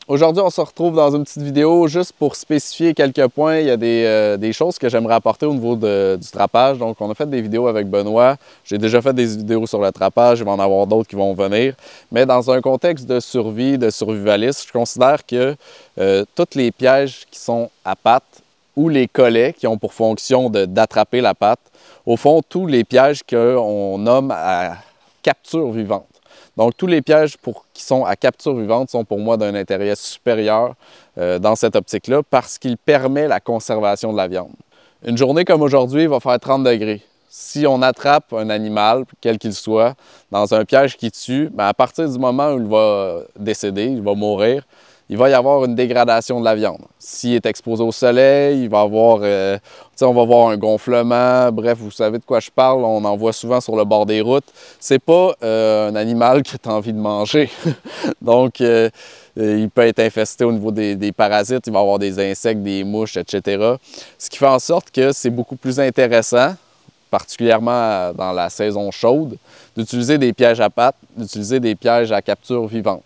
Aujourd'hui, on se retrouve dans une petite vidéo juste pour spécifier quelques points. Il y a des choses que j'aimerais apporter au niveau du trapage. Donc, on a fait des vidéos avec Benoît. J'ai déjà fait des vidéos sur le trapage. Il va en avoir d'autres qui vont venir. Mais dans un contexte de survie, de survivaliste, je considère que tous les pièges qui sont à pattes ou les collets qui ont pour fonction d'attraper la patte, au fond, tous les pièges qu'on nomme à capture vivante. Donc, tous les pièges qui sont à capture vivante sont pour moi d'un intérêt supérieur dans cette optique-là parce qu'il permet la conservation de la viande. Une journée comme aujourd'hui, il va faire 30 degrés. Si on attrape un animal, quel qu'il soit, dans un piège qui tue, bien, à partir du moment où il va décéder, il va mourir, il va y avoir une dégradation de la viande. S'il est exposé au soleil, il va avoir, on va voir un gonflement. Bref, vous savez de quoi je parle. On en voit souvent sur le bord des routes. C'est pas un animal que tu as envie de manger. Donc, il peut être infesté au niveau des parasites. Il va avoir des insectes, des mouches, etc. Ce qui fait en sorte que c'est beaucoup plus intéressant, particulièrement dans la saison chaude, d'utiliser des pièges à pattes, d'utiliser des pièges à capture vivante.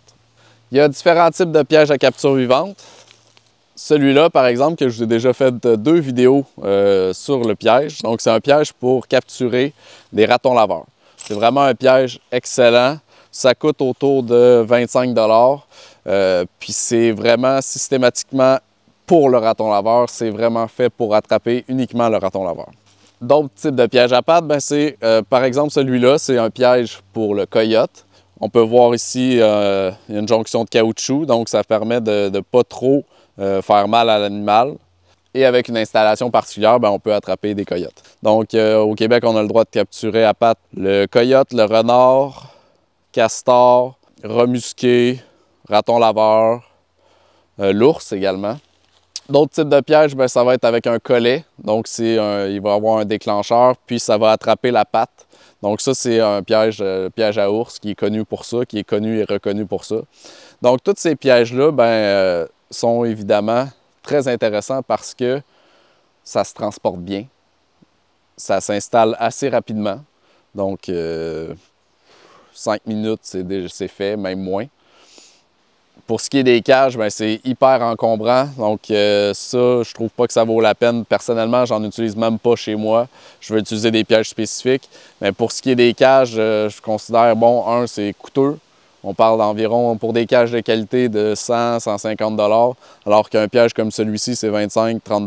Il y a différents types de pièges à capture vivante. Celui-là, par exemple, que je vous ai déjà fait 2 vidéos sur le piège. Donc, c'est un piège pour capturer des ratons laveurs. C'est vraiment un piège excellent. Ça coûte autour de 25 $. Puis c'est vraiment systématiquement pour le raton laveur. C'est vraiment fait pour attraper uniquement le raton laveur. D'autres types de pièges à pattes, c'est par exemple celui-là, c'est un piège pour le coyote. On peut voir ici, il y a une jonction de caoutchouc, donc ça permet de ne pas trop faire mal à l'animal. Et avec une installation particulière, on peut attraper des coyotes. Donc, au Québec, on a le droit de capturer à pattes le coyote, le renard, castor, remusqué, raton laveur, l'ours également. D'autres types de pièges, ça va être avec un collet. Donc, il va avoir un déclencheur, puis ça va attraper la patte. Donc ça, c'est un piège à ours qui est connu pour ça, qui est connu et reconnu pour ça. Donc tous ces pièges-là sont évidemment très intéressants parce que ça se transporte bien, ça s'installe assez rapidement. Donc 5 minutes, c'est fait, même moins. Pour ce qui est des cages, c'est hyper encombrant. Donc ça, je trouve pas que ça vaut la peine. Personnellement, j'en utilise même pas chez moi. Je veux utiliser des pièges spécifiques. Mais pour ce qui est des cages, je considère, c'est coûteux. On parle d'environ, pour des cages de qualité, de 100, 150 $, alors qu'un piège comme celui-ci, c'est 25, 30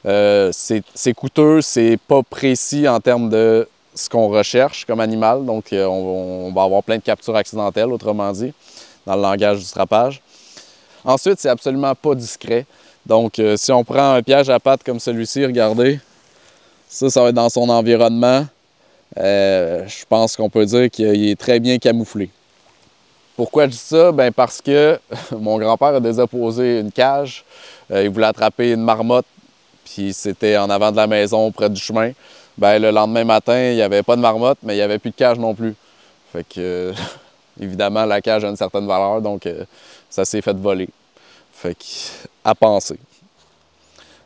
$. C'est coûteux, c'est pas précis en termes de ce qu'on recherche comme animal. Donc, on va avoir plein de captures accidentelles, autrement dit, dans le langage du trapage. Ensuite, c'est absolument pas discret. Donc, si on prend un piège à pattes comme celui-ci, regardez, ça va être dans son environnement. Je pense qu'on peut dire qu'il est très bien camouflé. Pourquoi je dis ça? Parce que mon grand-père a déjà posé une cage. Il voulait attraper une marmotte, puis c'était en avant de la maison, près du chemin. Le lendemain matin, il n'y avait pas de marmotte, mais il n'y avait plus de cage non plus. Fait que... Évidemment, la cage a une certaine valeur, donc ça s'est fait voler. Fait qu'à penser.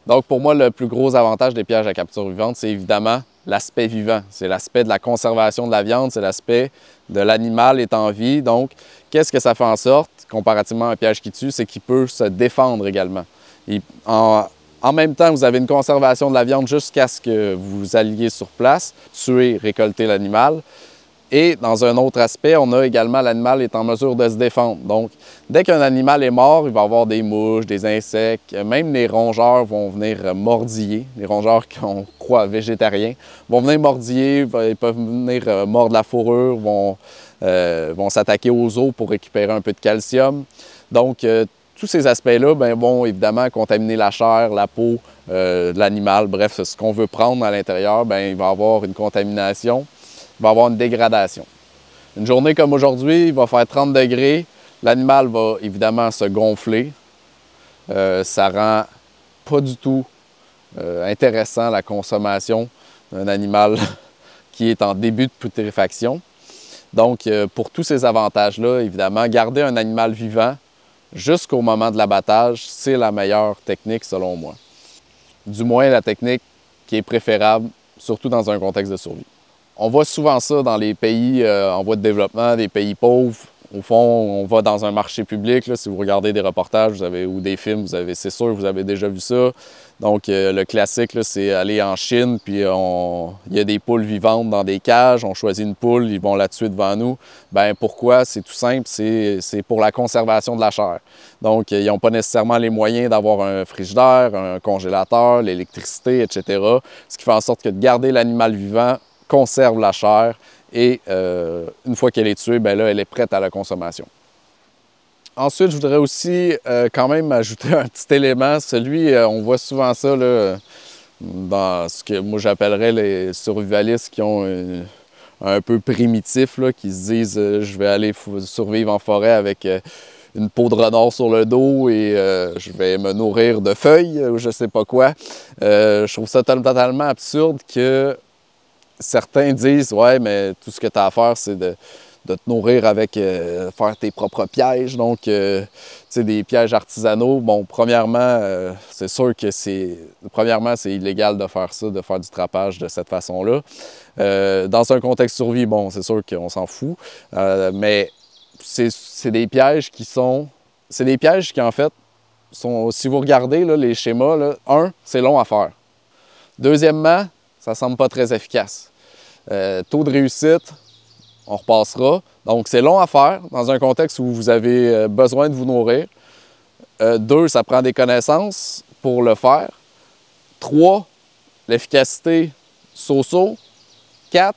Donc, pour moi, le plus gros avantage des pièges à capture vivante, c'est évidemment l'aspect vivant. C'est l'aspect de la conservation de la viande, c'est l'aspect de l'animal est en vie. Donc, qu'est-ce que ça fait en sorte, comparativement à un piège qui tue, c'est qu'il peut se défendre également. En même temps, vous avez une conservation de la viande jusqu'à ce que vous alliez sur place, tuer, récolter l'animal. Et dans un autre aspect, on a également l'animal est en mesure de se défendre. Donc, dès qu'un animal est mort, il va y avoir des mouches, des insectes, même les rongeurs vont venir mordiller. Les rongeurs qu'on croit végétariens vont venir mordiller, ils peuvent venir mordre la fourrure, vont s'attaquer aux os pour récupérer un peu de calcium. Donc, tous ces aspects-là vont évidemment contaminer la chair, la peau de l'animal. Bref, ce qu'on veut prendre à l'intérieur, il va y avoir une contamination. Il va avoir une dégradation. Une journée comme aujourd'hui, il va faire 30 degrés. L'animal va évidemment se gonfler. Ça rend pas du tout intéressant la consommation d'un animal qui est en début de putréfaction. Donc, pour tous ces avantages-là, évidemment, garder un animal vivant jusqu'au moment de l'abattage, c'est la meilleure technique selon moi. Du moins, la technique qui est préférable, surtout dans un contexte de survie. On voit souvent ça dans les pays en voie de développement, des pays pauvres, Au fond, on va dans un marché public. Là, si vous regardez des reportages ou des films, c'est sûr que vous avez déjà vu ça. Donc, le classique, c'est aller en Chine, puis il y a des poules vivantes dans des cages. On choisit une poule, ils vont la tuer devant nous. Bien, pourquoi? C'est tout simple, c'est pour la conservation de la chair. Donc, ils n'ont pas nécessairement les moyens d'avoir un frigidaire, un congélateur, l'électricité, etc. Ce qui fait en sorte que de garder l'animal vivant conserve la chair et une fois qu'elle est tuée, bien là, elle est prête à la consommation. Ensuite, je voudrais aussi quand même ajouter un petit élément. On voit souvent ça là, dans ce que moi j'appellerais les survivalistes qui ont un peu primitif, là, qui se disent je vais aller survivre en forêt avec une peau de renard sur le dos et je vais me nourrir de feuilles ou je sais pas quoi. Je trouve ça totalement absurde que certains disent ouais, mais tout ce que tu as à faire, c'est de te nourrir avec faire tes propres pièges. Donc, tu sais, des pièges artisanaux. Bon, premièrement, c'est sûr que c'est illégal de faire ça, de faire du trapage de cette façon-là. Dans un contexte survie, bon, c'est sûr qu'on s'en fout. Mais c'est des pièges qui sont... C'est des pièges qui, en fait, sont... Si vous regardez là, les schémas, là, c'est long à faire. Deuxièmement, ça ne semble pas très efficace. Taux de réussite, on repassera. Donc, c'est long à faire dans un contexte où vous avez besoin de vous nourrir. 2, ça prend des connaissances pour le faire. 3, l'efficacité so-so. 4,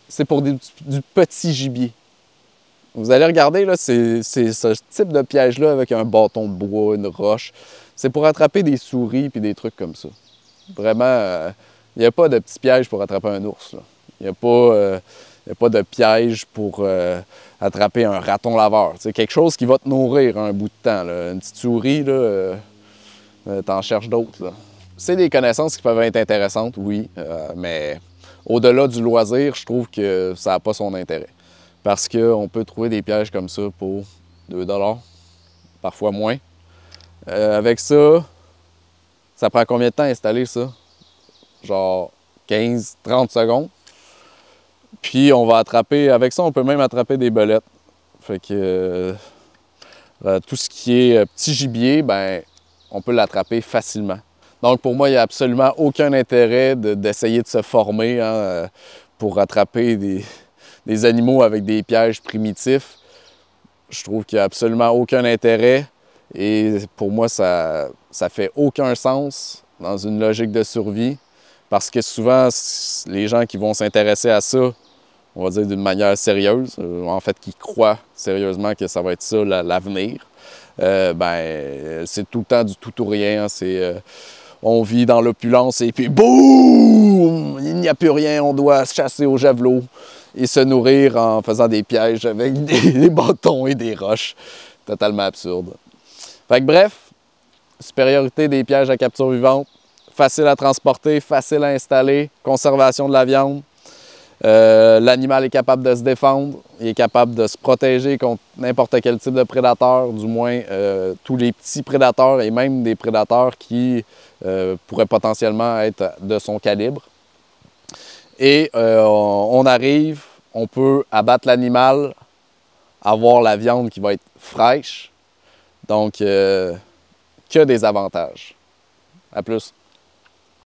c'est pour du petit gibier. Vous allez regarder, là, c'est ce type de piège-là avec un bâton de bois, une roche. C'est pour attraper des souris et des trucs comme ça. Vraiment, il n'y a pas de petits pièges pour attraper un ours. Il n'y a pas de piège pour attraper un raton laveur. C'est quelque chose qui va te nourrir un bout de temps. Là. Une petite souris, t'en cherches d'autres. C'est des connaissances qui peuvent être intéressantes, oui, mais au-delà du loisir, je trouve que ça n'a pas son intérêt. Parce qu'on peut trouver des pièges comme ça pour 2 $, parfois moins. Avec ça, ça prend combien de temps à installer ça? Genre 15-30 secondes. Puis on va attraper, avec ça, on peut même attraper des belettes. Fait que tout ce qui est petit gibier, ben, on peut l'attraper facilement. Donc pour moi, il n'y a absolument aucun intérêt d'essayer de se former pour attraper des animaux avec des pièges primitifs. Je trouve qu'il n'y a absolument aucun intérêt et pour moi, ça fait aucun sens dans une logique de survie parce que souvent, les gens qui vont s'intéresser à ça, on va dire d'une manière sérieuse, en fait, qui croient sérieusement que ça va être ça l'avenir, ben, c'est tout le temps du tout ou rien. On vit dans l'opulence et puis boum! Il n'y a plus rien, on doit se chasser au javelot et se nourrir en faisant des pièges avec des bâtons et des roches. Totalement absurde. Fait que bref, supériorité des pièges à capture vivante, facile à transporter, facile à installer, conservation de la viande. L'animal est capable de se défendre, il est capable de se protéger contre n'importe quel type de prédateur, du moins tous les petits prédateurs et même des prédateurs qui pourraient potentiellement être de son calibre. Et on arrive, on peut abattre l'animal, avoir la viande qui va être fraîche, donc que des avantages. À plus.